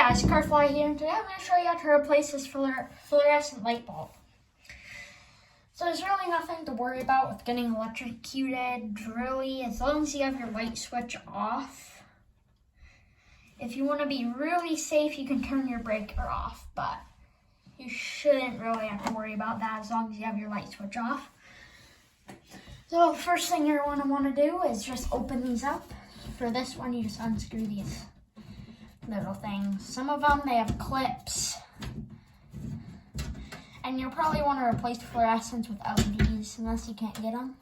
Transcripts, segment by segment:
guys, Carfly here, and today I'm going to show you how to replace this fluorescent light bulb. So there's really nothing to worry about with getting electrocuted, really, as long as you have your light switch off. If you want to be really safe, you can turn your breaker off, but you shouldn't really have to worry about that as long as you have your light switch off. So the first thing you're going to want to do is just open these up. For this one, you just unscrew these little things. Some of them, they have clips. And you'll probably want to replace fluorescents with LEDs unless you can't get them.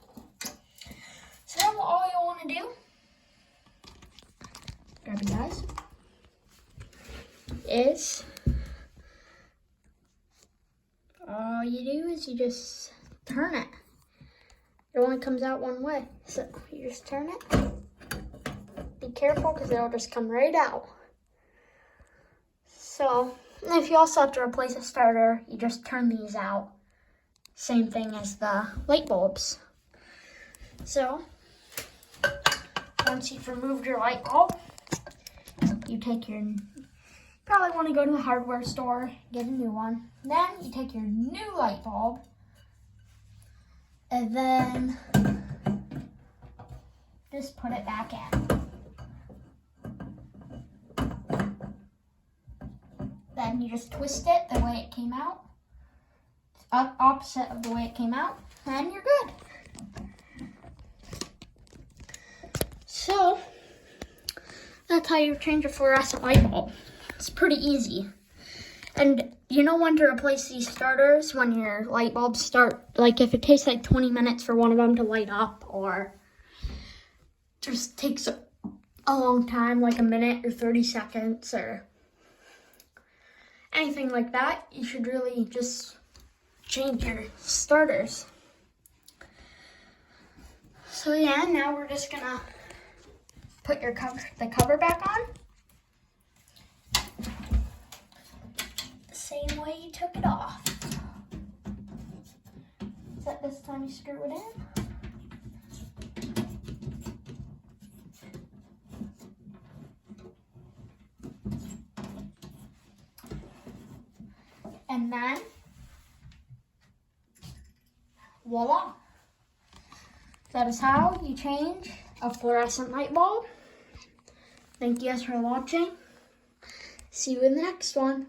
So then all you'll want to do, grab you guys, is all you do is you just turn it. It only comes out one way. So you just turn it. Be careful because it'll just come right out. So, if you also have to replace a starter, you just turn these out. Same thing as the light bulbs. So, once you've removed your light bulb, you take your, probably want to go to a hardware store, get a new one. Then you take your new light bulb, and then just put it back in. Then you just twist it the way it came out, opposite of the way it came out, and you're good. So, that's how you change a fluorescent light bulb. It's pretty easy. And you know when to replace these starters? When your light bulbs start, like if it takes like 20 minutes for one of them to light up, or just takes a long time, like a minute or 30 seconds, or anything like that, you should really just change your starters. So yeah, now we're just gonna put the cover back on. The same way you took it off. Except this time you screw it in. And then, voila. That is how you change a fluorescent light bulb. Thank you guys for watching. See you in the next one.